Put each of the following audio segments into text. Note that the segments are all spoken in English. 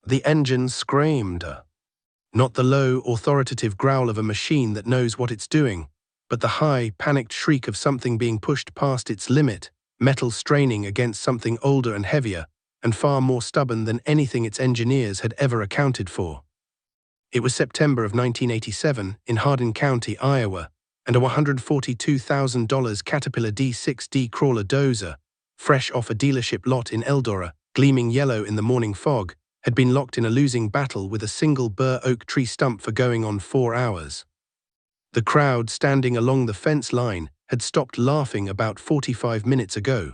The engine screamed. Not the low, authoritative growl of a machine that knows what it's doing, but the high, panicked shriek of something being pushed past its limit, metal straining against something older and heavier, and far more stubborn than anything its engineers had ever accounted for. It was September of 1987 in Hardin County, Iowa, and a $142,000 Caterpillar D6D crawler dozer, fresh off a dealership lot in Eldora, gleaming yellow in the morning fog, had been locked in a losing battle with a single bur oak tree stump for going on 4 hours. The crowd standing along the fence line had stopped laughing about 45 minutes ago.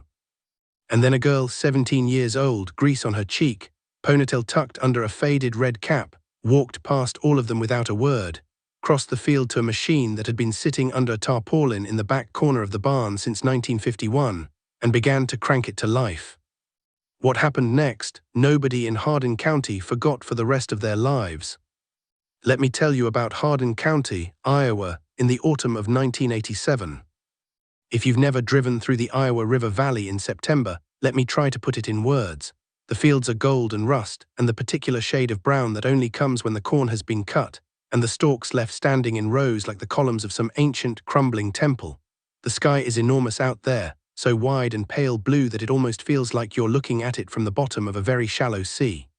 And then a girl 17 years old, grease on her cheek, ponytail tucked under a faded red cap, walked past all of them without a word, crossed the field to a machine that had been sitting under a tarpaulin in the back corner of the barn since 1951, and began to crank it to life. What happened next, nobody in Hardin County forgot for the rest of their lives. Let me tell you about Hardin County, Iowa, in the autumn of 1987. If you've never driven through the Iowa River Valley in September, let me try to put it in words. The fields are gold and rust, and the particular shade of brown that only comes when the corn has been cut, and the stalks left standing in rows like the columns of some ancient, crumbling temple. The sky is enormous out there, so wide and pale blue that it almost feels like you're looking at it from the bottom of a very shallow sea.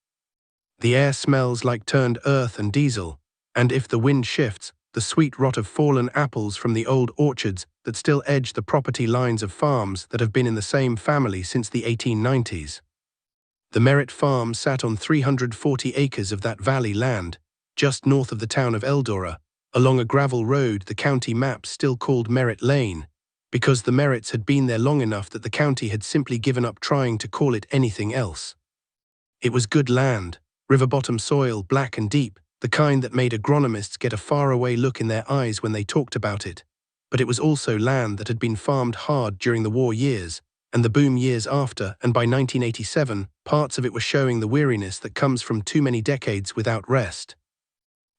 The air smells like turned earth and diesel, and if the wind shifts, the sweet rot of fallen apples from the old orchards that still edge the property lines of farms that have been in the same family since the 1890s. The Merritt farm sat on 340 acres of that valley land, just north of the town of Eldora, along a gravel road the county map still called Merritt Lane, because the Merritts had been there long enough that the county had simply given up trying to call it anything else. It was good land, river-bottom soil, black and deep, the kind that made agronomists get a faraway look in their eyes when they talked about it. But it was also land that had been farmed hard during the war years, and the boom years after, and by 1987, parts of it were showing the weariness that comes from too many decades without rest.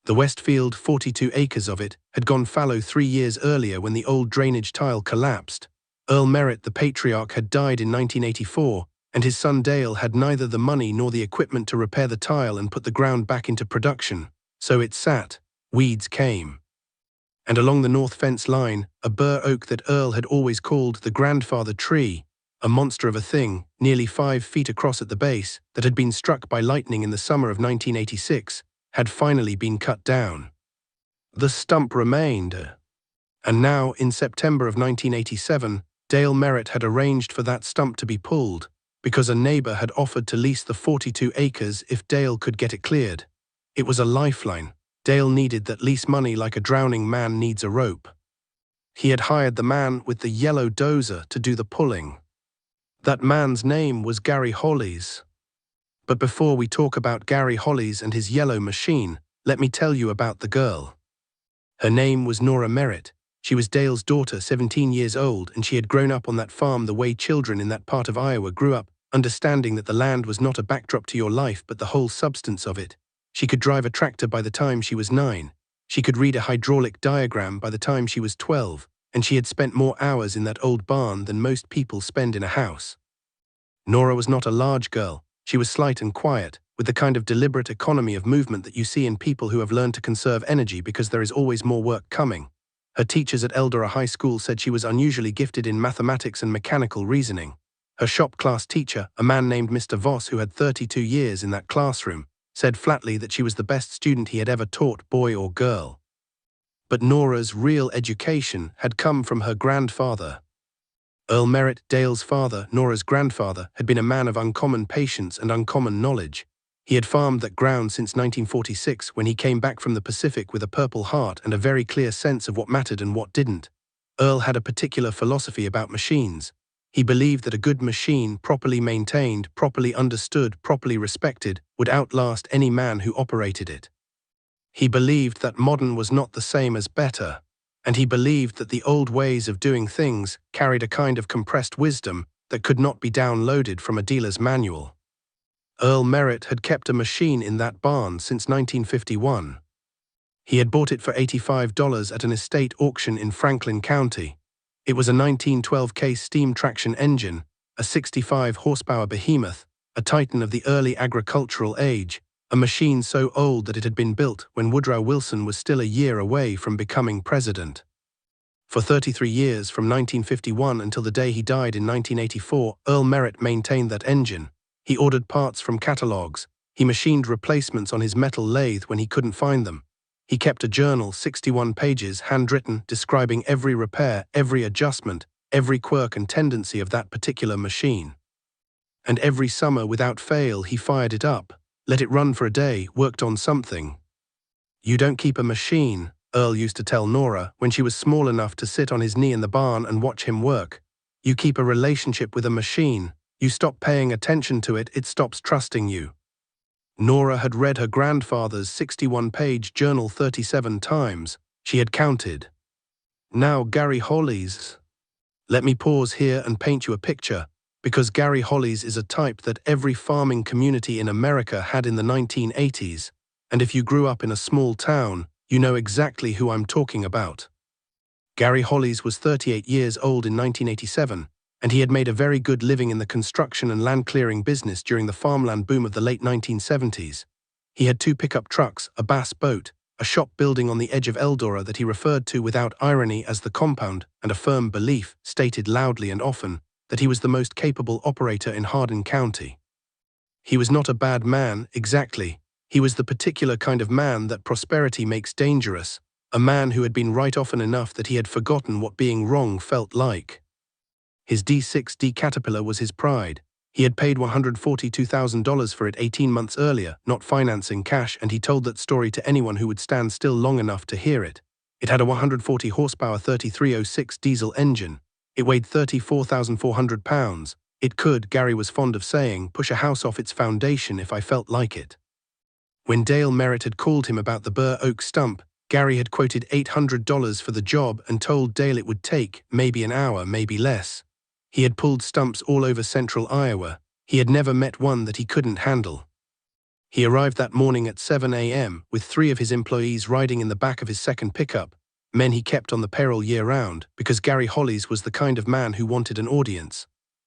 The Westfield, 42 acres of it, had gone fallow 3 years earlier when the old drainage tile collapsed. Earl Merritt, the patriarch, had died in 1984, and his son Dale had neither the money nor the equipment to repair the tile and put the ground back into production. So it sat. Weeds came. And along the north fence line, a bur oak that Earl had always called the grandfather tree, a monster of a thing, nearly 5 feet across at the base, that had been struck by lightning in the summer of 1986, had finally been cut down. The stump remained. And now, in September of 1987, Dale Merritt had arranged for that stump to be pulled, because a neighbor had offered to lease the 42 acres if Dale could get it cleared. It was a lifeline. Dale needed that lease money like a drowning man needs a rope. He had hired the man with the yellow dozer to do the pulling. That man's name was Gary Hollies. But before we talk about Gary Hollies and his yellow machine, let me tell you about the girl. Her name was Nora Merritt. She was Dale's daughter, 17 years old, and she had grown up on that farm the way children in that part of Iowa grew up, understanding that the land was not a backdrop to your life but the whole substance of it. She could drive a tractor by the time she was 9. She could read a hydraulic diagram by the time she was 12, and she had spent more hours in that old barn than most people spend in a house. Nora was not a large girl. She was slight and quiet, with the kind of deliberate economy of movement that you see in people who have learned to conserve energy because there is always more work coming. Her teachers at Eldora High School said she was unusually gifted in mathematics and mechanical reasoning. Her shop class teacher, a man named Mr. Voss who had 32 years in that classroom, said flatly that she was the best student he had ever taught, boy or girl. But Nora's real education had come from her grandfather. Earl Merritt, Dale's father, Nora's grandfather, had been a man of uncommon patience and uncommon knowledge. He had farmed that ground since 1946 when he came back from the Pacific with a Purple Heart and a very clear sense of what mattered and what didn't. Earl had a particular philosophy about machines. He believed that a good machine, properly maintained, properly understood, properly respected, would outlast any man who operated it. He believed that modern was not the same as better, and he believed that the old ways of doing things carried a kind of compressed wisdom that could not be downloaded from a dealer's manual. Earl Merritt had kept a machine in that barn since 1951. He had bought it for $85 at an estate auction in Franklin County. It was a 1912 case steam traction engine, a 65 horsepower behemoth, a titan of the early agricultural age, A machine so old that it had been built when Woodrow Wilson was still a year away from becoming president. For 33 years, from 1951 until the day he died in 1984, Earl Merritt maintained that engine. He ordered parts from catalogs. He machined replacements on his metal lathe when he couldn't find them. He kept a journal, 61 pages, handwritten, describing every repair, every adjustment, every quirk and tendency of that particular machine. And every summer, without fail, he fired it up, let it run for a day, worked on something. "You don't keep a machine," Earl used to tell Nora when she was small enough to sit on his knee in the barn and watch him work. "You keep a relationship with a machine. You stop paying attention to it, it stops trusting you." Nora had read her grandfather's 61-page journal 37 times. She had counted. Now Gary Holly's. Let me pause here and paint you a picture, because Gary Holly's is a type that every farming community in America had in the 1980s, and if you grew up in a small town, you know exactly who I'm talking about. Gary Holly's was 38 years old in 1987, and he had made a very good living in the construction and land clearing business during the farmland boom of the late 1970s. He had 2 pickup trucks, a bass boat, a shop building on the edge of Eldora that he referred to without irony as the compound, and a firm belief, stated loudly and often, that he was the most capable operator in Hardin County. He was not a bad man, exactly. He was the particular kind of man that prosperity makes dangerous, a man who had been right often enough that he had forgotten what being wrong felt like. His D6D Caterpillar was his pride. He had paid $142,000 for it 18 months earlier, not financing cash, and he told that story to anyone who would stand still long enough to hear it. It had a 140 horsepower 3306 diesel engine. It weighed 34,400 pounds. It could, Gary was fond of saying, push a house off its foundation if I felt like it. When Dale Merritt had called him about the Burr Oak stump, Gary had quoted $800 for the job and told Dale it would take maybe an hour, maybe less. He had pulled stumps all over central Iowa. He had never met one that he couldn't handle. He arrived that morning at 7 a.m. with 3 of his employees riding in the back of his second pickup, men he kept on the payroll year-round, because Gary Holly's was the kind of man who wanted an audience.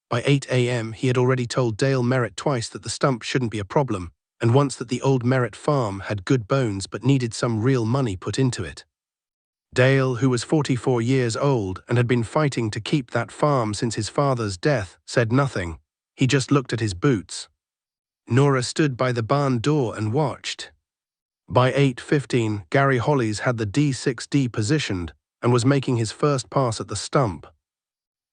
By 8 a.m. he had already told Dale Merritt twice that the stump shouldn't be a problem, and once that the old Merritt farm had good bones but needed some real money put into it. Dale, who was 44 years old and had been fighting to keep that farm since his father's death, said nothing. He just looked at his boots. Nora stood by the barn door and watched. By 8:15, Gary Holly's had the D6D positioned and was making his first pass at the stump.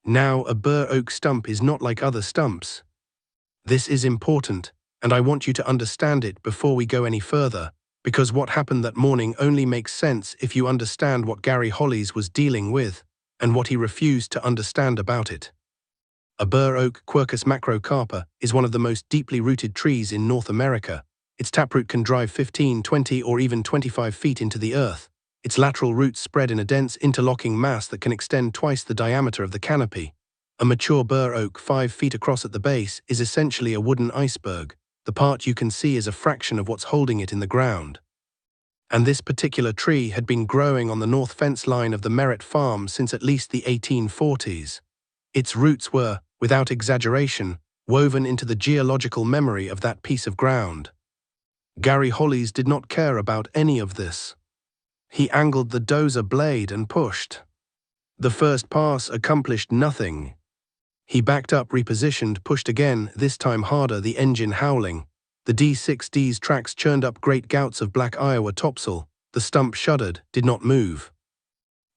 Now, a Burr Oak stump is not like other stumps. This is important, and I want you to understand it before we go any further, because what happened that morning only makes sense if you understand what Gary Holly's was dealing with, and what he refused to understand about it. A Burr Oak, Quercus macrocarpa, is one of the most deeply rooted trees in North America. Its taproot can drive 15, 20, or even 25 feet into the earth. Its lateral roots spread in a dense, interlocking mass that can extend twice the diameter of the canopy. A mature Burr Oak, 5 feet across at the base, is essentially a wooden iceberg. The part you can see is a fraction of what's holding it in the ground. And this particular tree had been growing on the north fence line of the Merritt farm since at least the 1840s. Its roots were, without exaggeration, woven into the geological memory of that piece of ground. Gary Holly's did not care about any of this. He angled the dozer blade and pushed. The first pass accomplished nothing. He backed up, repositioned, pushed again, this time harder, the engine howling. The D6D's tracks churned up great gouts of black Iowa topsoil. The stump shuddered, did not move.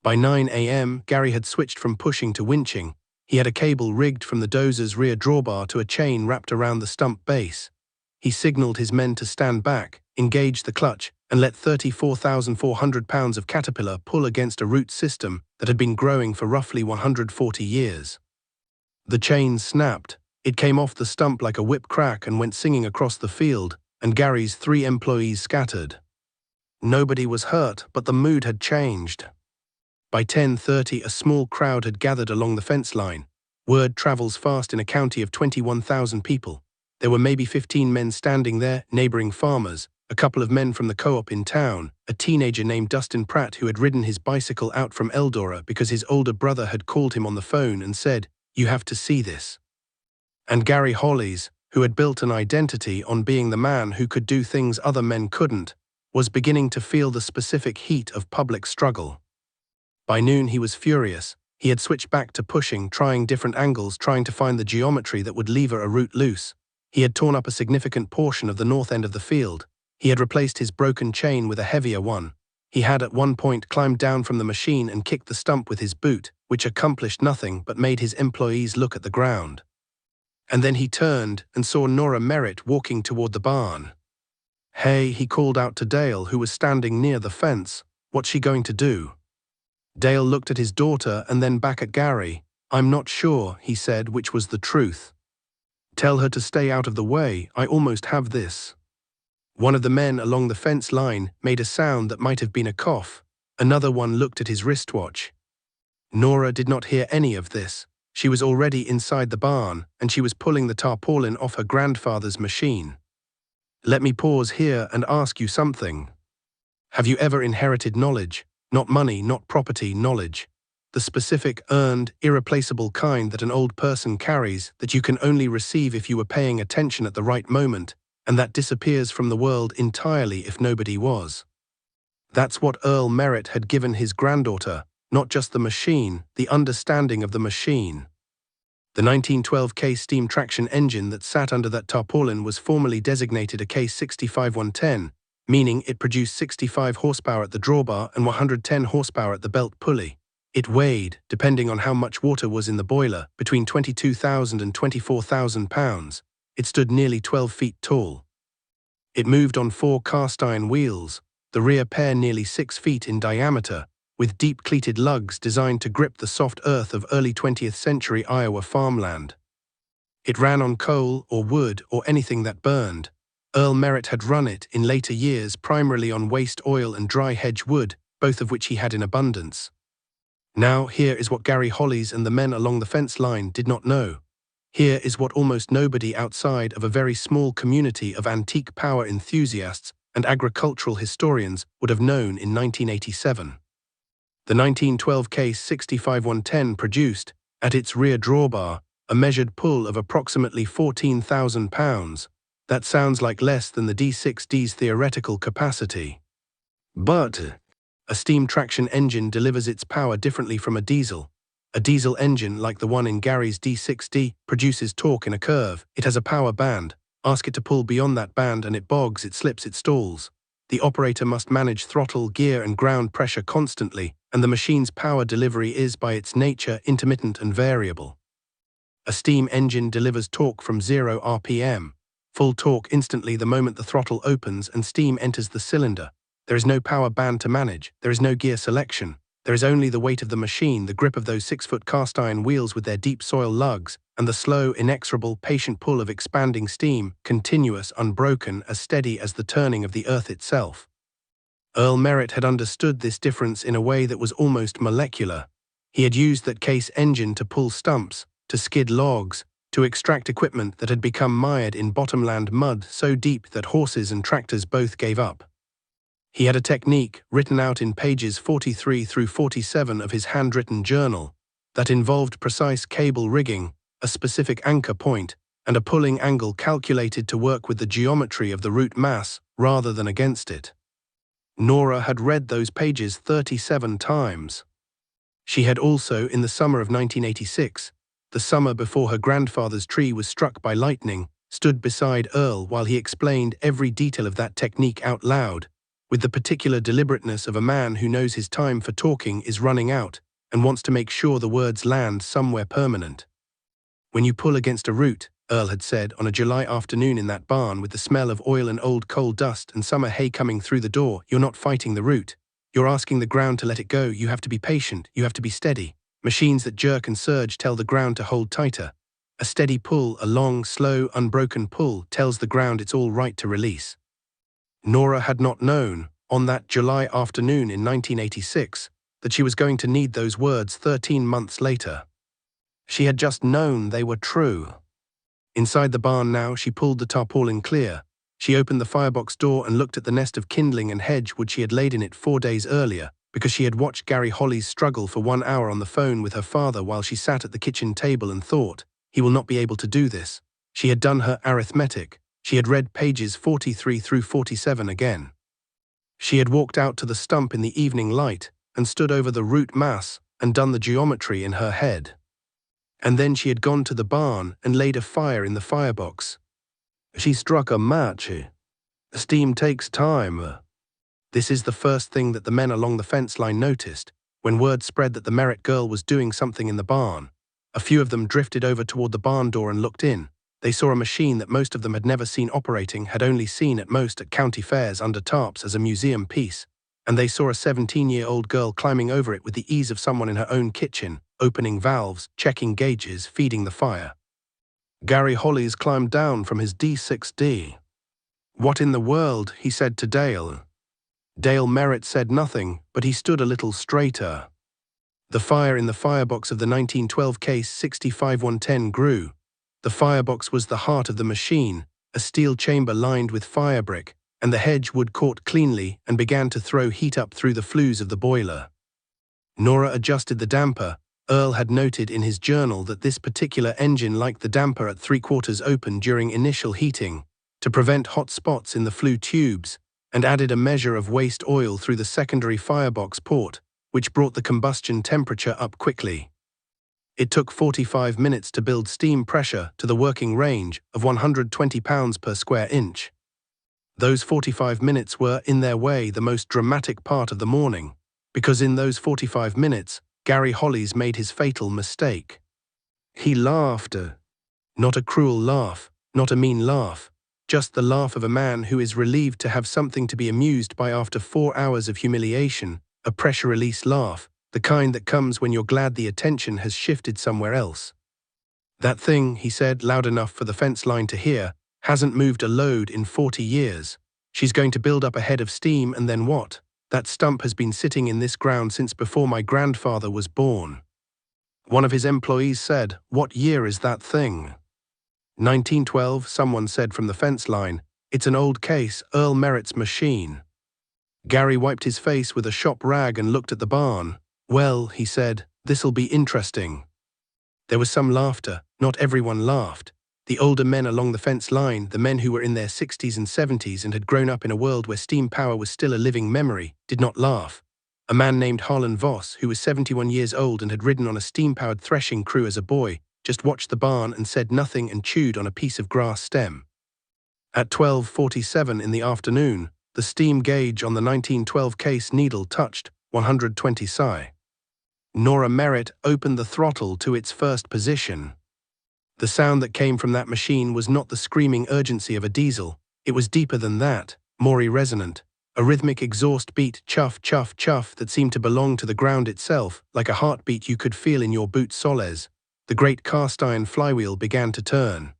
By 9 a.m., Gary had switched from pushing to winching. He had a cable rigged from the dozer's rear drawbar to a chain wrapped around the stump base. He signaled his men to stand back, engage the clutch, and let 34,400 pounds of Caterpillar pull against a root system that had been growing for roughly 140 years. The chain snapped. It came off the stump like a whip crack and went singing across the field, and Gary's 3 employees scattered. Nobody was hurt, but the mood had changed. By 10:30, a small crowd had gathered along the fence line. Word travels fast in a county of 21,000 people. There were maybe 15 men standing there, neighboring farmers, a couple of men from the co-op in town, a teenager named Dustin Pratt who had ridden his bicycle out from Eldora because his older brother had called him on the phone and said, "You have to see this." And Gary Holly's, who had built an identity on being the man who could do things other men couldn't, was beginning to feel the specific heat of public struggle. By noon he was furious. He had switched back to pushing, trying different angles, trying to find the geometry that would lever a route loose. He had torn up a significant portion of the north end of the field. He had replaced his broken chain with a heavier one. He had at one point climbed down from the machine and kicked the stump with his boot, which accomplished nothing but made his employees look at the ground. And then he turned and saw Nora Merritt walking toward the barn. "Hey," he called out to Dale, who was standing near the fence. "What's she going to do?" Dale looked at his daughter and then back at Gary. "I'm not sure," he said, which was the truth. "Tell her to stay out of the way. I almost have this." One of the men along the fence line made a sound that might have been a cough. Another one looked at his wristwatch. Nora did not hear any of this. She was already inside the barn, and she was pulling the tarpaulin off her grandfather's machine. "Let me pause here and ask you something. Have you ever inherited knowledge? Not money, not property, knowledge. The specific, earned, irreplaceable kind that an old person carries, that you can only receive if you were paying attention at the right moment, and that disappears from the world entirely if nobody was." That's what Earl Merritt had given his granddaughter, not just the machine, the understanding of the machine. The 1912 case steam traction engine that sat under that tarpaulin was formally designated a case 65110, meaning it produced 65 horsepower at the drawbar and 110 horsepower at the belt pulley. It weighed, depending on how much water was in the boiler, between 22,000 and 24,000 pounds. It stood nearly 12 feet tall. It moved on 4 cast-iron wheels, the rear pair nearly 6 feet in diameter, with deep cleated lugs designed to grip the soft earth of early 20th century Iowa farmland. It ran on coal or wood or anything that burned. Earl Merritt had run it in later years primarily on waste oil and dry hedge wood, both of which he had in abundance. Now here is what Gary Hollies and the men along the fence line did not know. Here is what almost nobody outside of a very small community of antique power enthusiasts and agricultural historians would have known in 1987. The 1912 case 65110 produced, at its rear drawbar, a measured pull of approximately 14,000 pounds. That sounds like less than the D6D's theoretical capacity. But a steam traction engine delivers its power differently from a diesel. A diesel engine, like the one in Gary's D6D, produces torque in a curve. It has a power band. Ask it to pull beyond that band and it bogs, it slips, it stalls. The operator must manage throttle, gear and ground pressure constantly, and the machine's power delivery is, by its nature, intermittent and variable. A steam engine delivers torque from 0 RPM. Full torque instantly the moment the throttle opens and steam enters the cylinder. There is no power band to manage, there is no gear selection. There is only the weight of the machine, the grip of those 6-foot cast-iron wheels with their deep soil lugs, and the slow, inexorable, patient pull of expanding steam, continuous, unbroken, as steady as the turning of the earth itself. Earl Merritt had understood this difference in a way that was almost molecular. He had used that case engine to pull stumps, to skid logs, to extract equipment that had become mired in bottomland mud so deep that horses and tractors both gave up. He had a technique, written out in pages 43 through 47 of his handwritten journal, that involved precise cable rigging, a specific anchor point, and a pulling angle calculated to work with the geometry of the root mass rather than against it. Nora had read those pages 37 times. She had also, in the summer of 1986, the summer before her grandfather's tree was struck by lightning, stood beside Earl while he explained every detail of that technique out loud, with the particular deliberateness of a man who knows his time for talking is running out and wants to make sure the words land somewhere permanent. "When you pull against a root," Earl had said on a July afternoon in that barn with the smell of oil and old coal dust and summer hay coming through the door, "you're not fighting the root. You're asking the ground to let it go. You have to be patient. You have to be steady. Machines that jerk and surge tell the ground to hold tighter. A steady pull, a long, slow, unbroken pull, tells the ground it's all right to release." Nora had not known, on that July afternoon in 1986, that she was going to need those words 13 months later. She had just known they were true. Inside the barn now, she pulled the tarpaulin clear. She opened the firebox door and looked at the nest of kindling and hedge wood she had laid in it 4 days earlier, because she had watched Gary Hollies struggle for 1 hour on the phone with her father while she sat at the kitchen table and thought, "He will not be able to do this. She had done her arithmetic. She had read pages 43 through 47 again. She had walked out to the stump in the evening light and stood over the root mass and done the geometry in her head. And then she had gone to the barn and laid a fire in the firebox. She struck a match. Steam takes time. This is the first thing that the men along the fence line noticed, when word spread that the Merritt girl was doing something in the barn. A few of them drifted over toward the barn door and looked in. They saw a machine that most of them had never seen operating, had only seen at most at county fairs under tarps as a museum piece, and they saw a 17-year-old girl climbing over it with the ease of someone in her own kitchen, opening valves, checking gauges, feeding the fire. Gary Hollies climbed down from his D6D. "What in the world?" he said to Dale. Dale Merritt said nothing, but he stood a little straighter. The fire in the firebox of the 1912 case 65110 grew. The firebox was the heart of the machine, a steel chamber lined with fire brick, and the hedge wood caught cleanly and began to throw heat up through the flues of the boiler. Nora adjusted the damper. Earl had noted in his journal that this particular engine liked the damper at 3/4 open during initial heating, to prevent hot spots in the flue tubes, and added a measure of waste oil through the secondary firebox port, which brought the combustion temperature up quickly. It took 45 minutes to build steam pressure to the working range of 120 pounds per square inch. Those 45 minutes were, in their way, the most dramatic part of the morning, because in those 45 minutes, Gary Hollies made his fatal mistake. He laughed. Not a cruel laugh, not a mean laugh, just the laugh of a man who is relieved to have something to be amused by after 4 hours of humiliation, a pressure-release laugh, the kind that comes when you're glad the attention has shifted somewhere else. "That thing," he said, loud enough for the fence line to hear, "hasn't moved a load in 40 years. She's going to build up a head of steam, and then what? That stump has been sitting in this ground since before my grandfather was born." One of his employees said, "What year is that thing?" 1912, someone said from the fence line. "It's an old case, Earl Merritt's machine." Gary wiped his face with a shop rag and looked at the barn. "Well," he said, "this'll be interesting." There was some laughter. Not everyone laughed. The older men along the fence line, the men who were in their 60s and 70s and had grown up in a world where steam power was still a living memory, did not laugh. A man named Harlan Voss, who was 71 years old and had ridden on a steam-powered threshing crew as a boy, just watched the barn and said nothing and chewed on a piece of grass stem. At 12:47 in the afternoon, the steam gauge on the 1912 case needle touched 120 psi. Nora Merritt opened the throttle to its first position. The sound that came from that machine was not the screaming urgency of a diesel. It was deeper than that, more resonant, a rhythmic exhaust beat, chuff, chuff, chuff, that seemed to belong to the ground itself, like a heartbeat you could feel in your boot soles. The great cast-iron flywheel began to turn.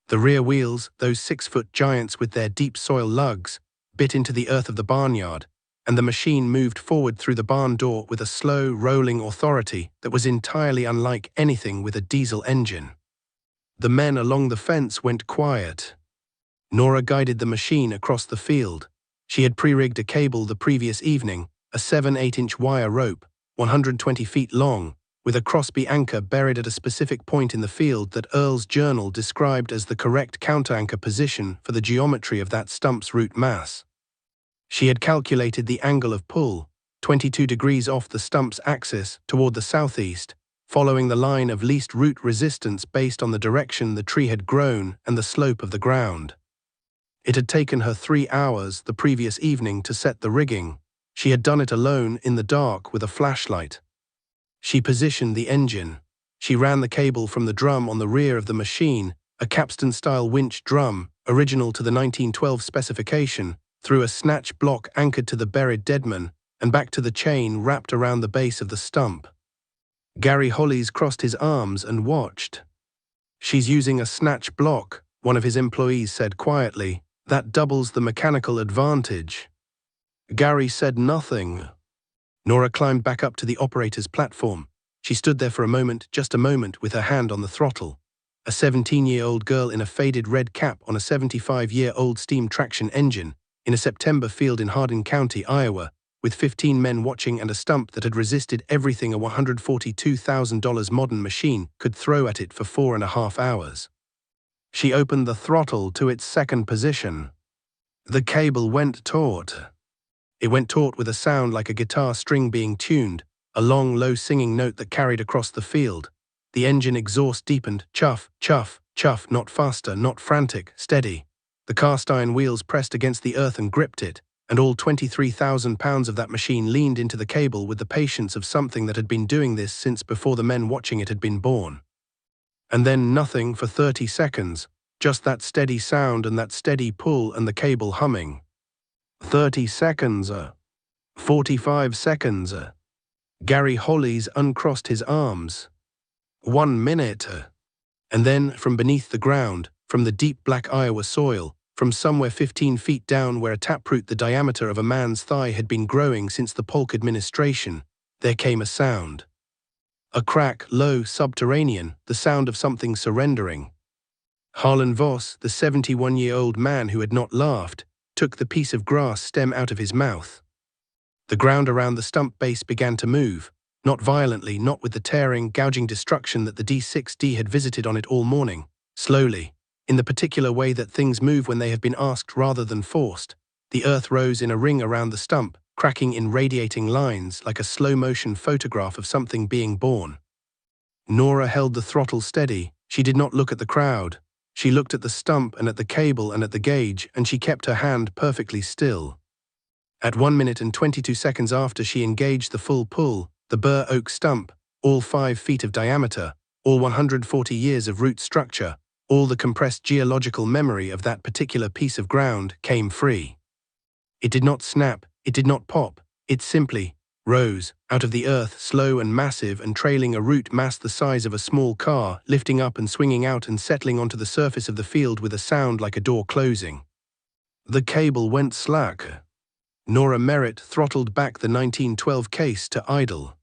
The rear wheels, those 6-foot giants with their deep soil lugs, bit into the earth of the barnyard, and the machine moved forward through the barn door with a slow, rolling authority that was entirely unlike anything with a diesel engine. The men along the fence went quiet. Nora guided the machine across the field. She had pre-rigged a cable the previous evening, a 7/8-inch wire rope, 120 feet long, with a Crosby anchor buried at a specific point in the field that Earl's journal described as the correct counter-anchor position for the geometry of that stump's root mass. She had calculated the angle of pull, 22 degrees off the stump's axis toward the southeast, following the line of least root resistance based on the direction the tree had grown and the slope of the ground. It had taken her 3 hours the previous evening to set the rigging. She had done it alone in the dark with a flashlight. She positioned the engine. She ran the cable from the drum on the rear of the machine, a capstan-style winch drum, original to the 1912 specification, through a snatch block anchored to the buried deadman, and back to the chain wrapped around the base of the stump. Gary Hollies crossed his arms and watched. "She's using a snatch block," one of his employees said quietly. "That doubles the mechanical advantage." Gary said nothing. Nora climbed back up to the operator's platform. She stood there for a moment, just a moment, with her hand on the throttle. A 17-year-old girl in a faded red cap on a 75-year-old steam traction engine, in a September field in Hardin County, Iowa, with 15 men watching and a stump that had resisted everything a $142,000 modern machine could throw at it for 4.5 hours. She opened the throttle to its second position. The cable went taut. It went taut with a sound like a guitar string being tuned, a long, low singing note that carried across the field. The engine exhaust deepened, chuff, chuff, chuff, not faster, not frantic, steady. The cast iron wheels pressed against the earth and gripped it, and all 23,000 pounds of that machine leaned into the cable with the patience of something that had been doing this since before the men watching it had been born. And then nothing for 30 seconds, just that steady sound and that steady pull and the cable humming. 30 seconds, 45 seconds. Gary Hollis uncrossed his arms. 1 minute. And then, from beneath the ground, from the deep black Iowa soil, from somewhere 15 feet down where a taproot the diameter of a man's thigh had been growing since the Polk administration, there came a sound. A crack, low, subterranean, the sound of something surrendering. Harlan Voss, the 71-year-old man who had not laughed, took the piece of grass stem out of his mouth. The ground around the stump base began to move, not violently, not with the tearing, gouging destruction that the D6D had visited on it all morning, slowly, in the particular way that things move when they have been asked rather than forced. The earth rose in a ring around the stump, cracking in radiating lines like a slow-motion photograph of something being born. Nora held the throttle steady. She did not look at the crowd. She looked at the stump and at the cable and at the gauge, and she kept her hand perfectly still. At 1 minute and 22 seconds after she engaged the full pull, the bur oak stump, all 5 feet of diameter, all 140 years of root structure, all the compressed geological memory of that particular piece of ground, came free. It did not snap, it did not pop, it simply rose out of the earth, slow and massive and trailing a root mass the size of a small car, lifting up and swinging out and settling onto the surface of the field with a sound like a door closing. The cable went slack. Nora Merritt throttled back the 1912 case to idle.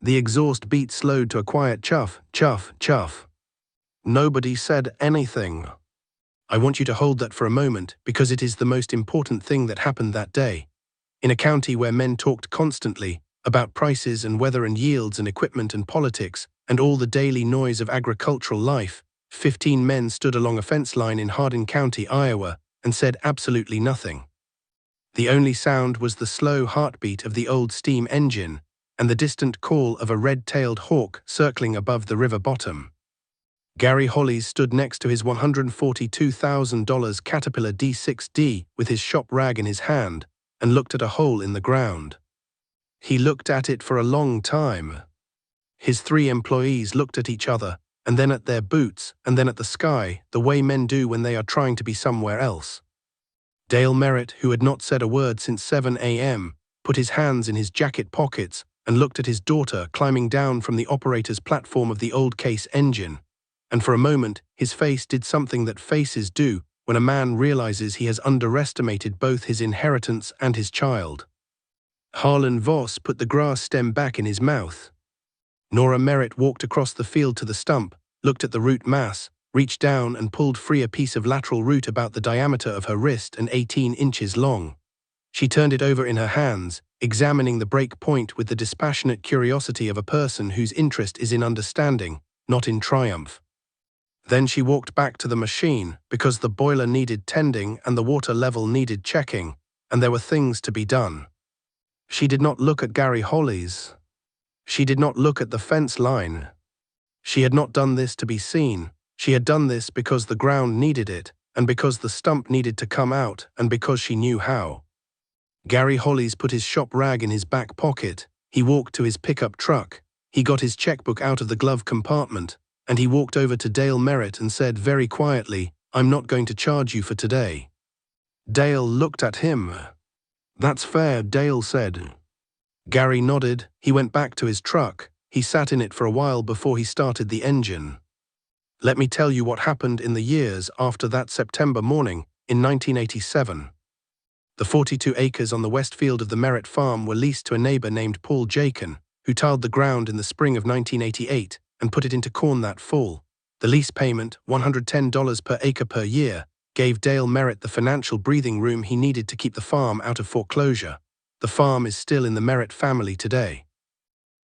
The exhaust beat slowed to a quiet chuff, chuff, chuff. Nobody said anything. I want you to hold that for a moment because it is the most important thing that happened that day. In a county where men talked constantly about prices and weather and yields and equipment and politics and all the daily noise of agricultural life, 15 men stood along a fence line in Hardin County, Iowa, and said absolutely nothing. The only sound was the slow heartbeat of the old steam engine and the distant call of a red-tailed hawk circling above the river bottom. Gary Hollis stood next to his $142,000 Caterpillar D6D with his shop rag in his hand and looked at a hole in the ground. He looked at it for a long time. His 3 employees looked at each other, and then at their boots, and then at the sky, the way men do when they are trying to be somewhere else. Dale Merritt, who had not said a word since 7 a.m., put his hands in his jacket pockets and looked at his daughter climbing down from the operator's platform of the old case engine. And for a moment, his face did something that faces do when a man realizes he has underestimated both his inheritance and his child. Harlan Voss put the grass stem back in his mouth. Nora Merritt walked across the field to the stump, looked at the root mass, reached down and pulled free a piece of lateral root about the diameter of her wrist and 18 inches long. She turned it over in her hands, examining the break point with the dispassionate curiosity of a person whose interest is in understanding, not in triumph. Then she walked back to the machine because the boiler needed tending and the water level needed checking, and there were things to be done. She did not look at Gary Hollis. She did not look at the fence line. She had not done this to be seen. She had done this because the ground needed it, and because the stump needed to come out, and because she knew how. Gary Hollis put his shop rag in his back pocket. He walked to his pickup truck. He got his checkbook out of the glove compartment, and he walked over to Dale Merritt and said very quietly, "I'm not going to charge you for today." Dale looked at him. "That's fair," Dale said. Gary nodded. He went back to his truck. He sat in it for a while before he started the engine. Let me tell you what happened in the years after that September morning in 1987. The 42 acres on the west field of the Merritt farm were leased to a neighbor named Paul Jakin, who tilled the ground in the spring of 1988 and put it into corn that fall. The lease payment, $110 per acre per year, gave Dale Merritt the financial breathing room he needed to keep the farm out of foreclosure. The farm is still in the Merritt family today.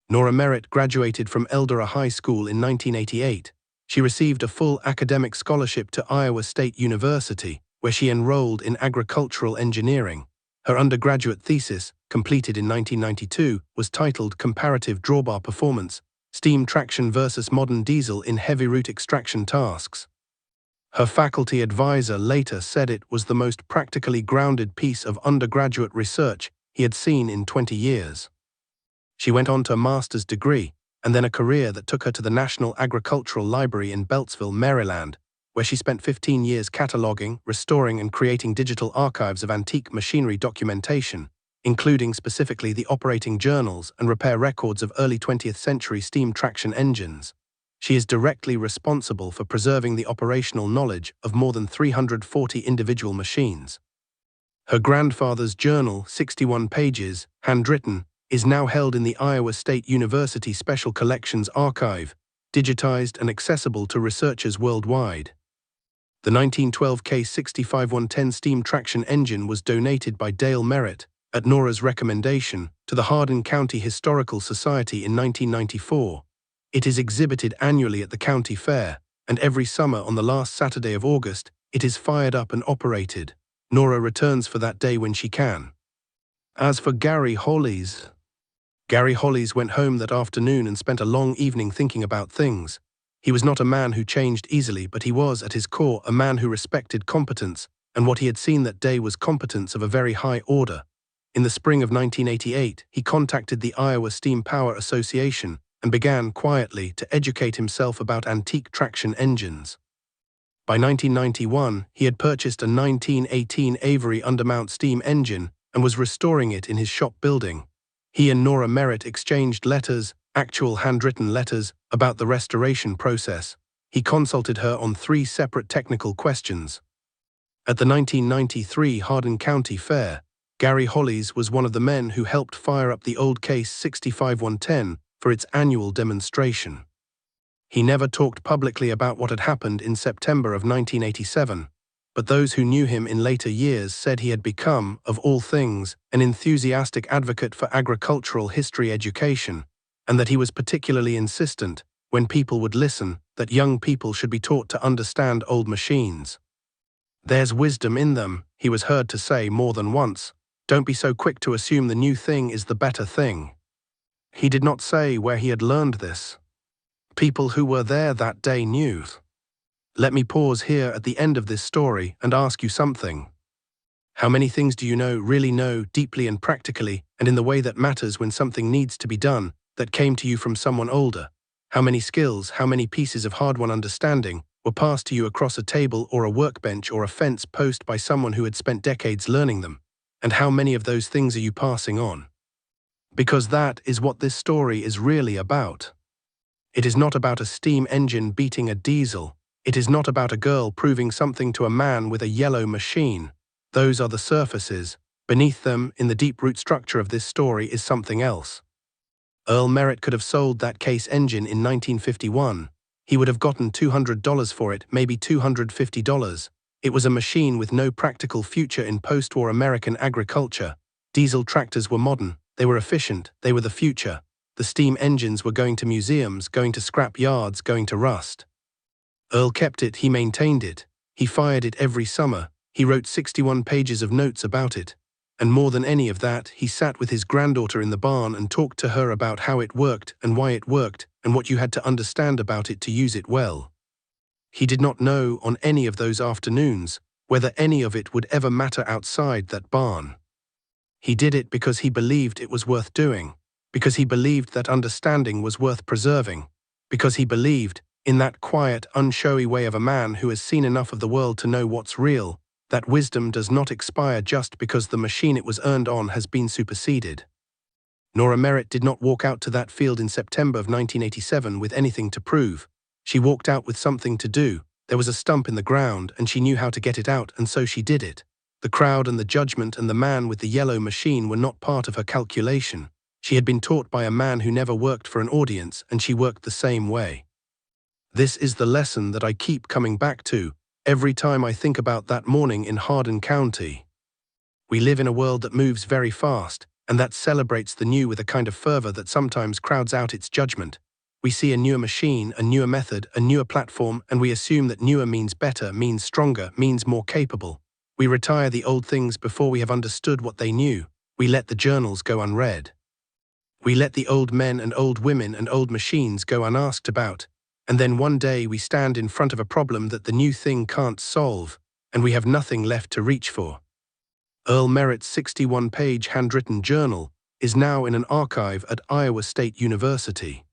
Nora Merritt graduated from Eldora High School in 1988. She received a full academic scholarship to Iowa State University, where she enrolled in agricultural engineering. Her undergraduate thesis, completed in 1992, was titled Comparative Drawbar Performance, Steam Traction versus Modern Diesel in Heavy Root Extraction Tasks. Her faculty advisor later said it was the most practically grounded piece of undergraduate research he had seen in 20 years. She went on to a master's degree, and then a career that took her to the National Agricultural Library in Beltsville, Maryland, where she spent 15 years cataloging, restoring, and creating digital archives of antique machinery documentation, including specifically the operating journals and repair records of early 20th century steam traction engines. She is directly responsible for preserving the operational knowledge of more than 340 individual machines. Her grandfather's journal, 61 pages, handwritten, is now held in the Iowa State University Special Collections Archive, digitized and accessible to researchers worldwide. The 1912 Case 65110 steam traction engine was donated by Dale Merritt, at Nora's recommendation, to the Hardin County Historical Society in 1994. It is exhibited annually at the county fair, and every summer on the last Saturday of August, it is fired up and operated. Nora returns for that day when she can. As for Gary Hollies went home that afternoon and spent a long evening thinking about things. He was not a man who changed easily, but he was, at his core, a man who respected competence, and what he had seen that day was competence of a very high order. In the spring of 1988, he contacted the Iowa Steam Power Association and began quietly to educate himself about antique traction engines. By 1991, he had purchased a 1918 Avery undermount steam engine and was restoring it in his shop building. He and Nora Merritt exchanged letters, actual handwritten letters, about the restoration process. He consulted her on 3 separate technical questions. At the 1993 Hardin County Fair, Gary Hollies was one of the men who helped fire up the old Case 65110 for its annual demonstration. He never talked publicly about what had happened in September of 1987, but those who knew him in later years said he had become, of all things, an enthusiastic advocate for agricultural history education, and that he was particularly insistent, when people would listen, that young people should be taught to understand old machines. "There's wisdom in them," he was heard to say more than once. "Don't be so quick to assume the new thing is the better thing." He did not say where he had learned this. People who were there that day knew. Let me pause here at the end of this story and ask you something. How many things do you really know, deeply and practically, and in the way that matters when something needs to be done, that came to you from someone older? How many skills, how many pieces of hard-won understanding were passed to you across a table or a workbench or a fence post by someone who had spent decades learning them? And how many of those things are you passing on? Because that is what this story is really about. It is not about a steam engine beating a diesel. It is not about a girl proving something to a man with a yellow machine. Those are the surfaces. Beneath them, in the deep root structure of this story, is something else. Earl Merritt could have sold that Case engine in 1951. He would have gotten $200 for it, maybe $250. It was a machine with no practical future in post-war American agriculture. Diesel tractors were modern. They were efficient. They were the future. The steam engines were going to museums, going to scrap yards, going to rust. Earl kept it, he maintained it. He fired it every summer. He wrote 61 pages of notes about it. And more than any of that, he sat with his granddaughter in the barn and talked to her about how it worked and why it worked and what you had to understand about it to use it well. He did not know on any of those afternoons whether any of it would ever matter outside that barn. He did it because he believed it was worth doing, because he believed that understanding was worth preserving, because he believed, in that quiet, unshowy way of a man who has seen enough of the world to know what's real, that wisdom does not expire just because the machine it was earned on has been superseded. Nora Merritt did not walk out to that field in September of 1987 with anything to prove. She walked out with something to do. There was a stump in the ground, and she knew how to get it out, and so she did it. The crowd and the judgment and the man with the yellow machine were not part of her calculation. She had been taught by a man who never worked for an audience, and she worked the same way. This is the lesson that I keep coming back to every time I think about that morning in Hardin County. We live in a world that moves very fast, and that celebrates the new with a kind of fervor that sometimes crowds out its judgment. We see a newer machine, a newer method, a newer platform, and we assume that newer means better, means stronger, means more capable. We retire the old things before we have understood what they knew. We let the journals go unread. We let the old men and old women and old machines go unasked about. And then one day we stand in front of a problem that the new thing can't solve, and we have nothing left to reach for. Earl Merritt's 61-page handwritten journal is now in an archive at Iowa State University.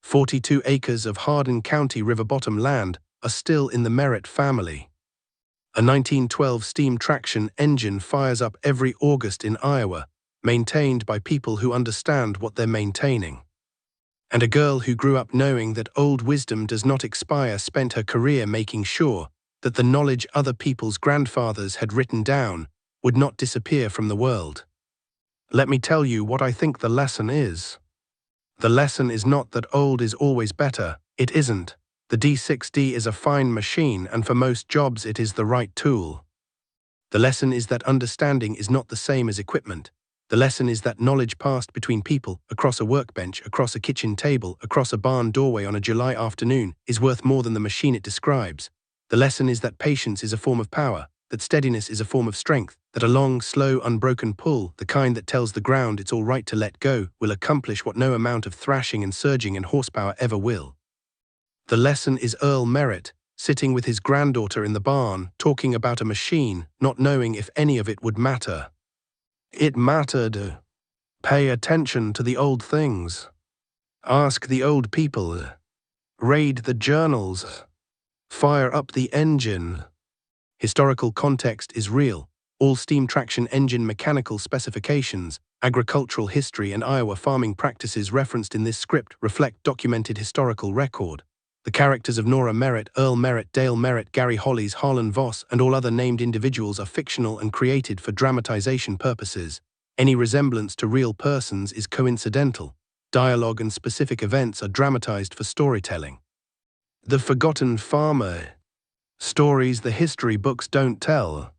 42 acres of Hardin County river bottom land are still in the Merritt family. A 1912 steam traction engine fires up every August in Iowa, maintained by people who understand what they're maintaining. And a girl who grew up knowing that old wisdom does not expire spent her career making sure that the knowledge other people's grandfathers had written down would not disappear from the world. Let me tell you what I think the lesson is. The lesson is not that old is always better. It isn't. The D6D is a fine machine, and for most jobs it is the right tool. The lesson is that understanding is not the same as equipment. The lesson is that knowledge passed between people, across a workbench, across a kitchen table, across a barn doorway on a July afternoon, is worth more than the machine it describes. The lesson is that patience is a form of power, that steadiness is a form of strength, that a long, slow, unbroken pull, the kind that tells the ground it's all right to let go, will accomplish what no amount of thrashing and surging and horsepower ever will. The lesson is Earl Merritt, sitting with his granddaughter in the barn, talking about a machine, not knowing if any of it would matter. It mattered. Pay attention to the old things. Ask the old people. Raid the journals. Fire up the engine. Historical context is real. All steam traction engine mechanical specifications, agricultural history, and Iowa farming practices referenced in this script reflect documented historical record. The characters of Nora Merritt, Earl Merritt, Dale Merritt, Gary Hollies, Harlan Voss, and all other named individuals are fictional and created for dramatization purposes. Any resemblance to real persons is coincidental. Dialogue and specific events are dramatized for storytelling. The Forgotten Farmer. Stories the history books don't tell.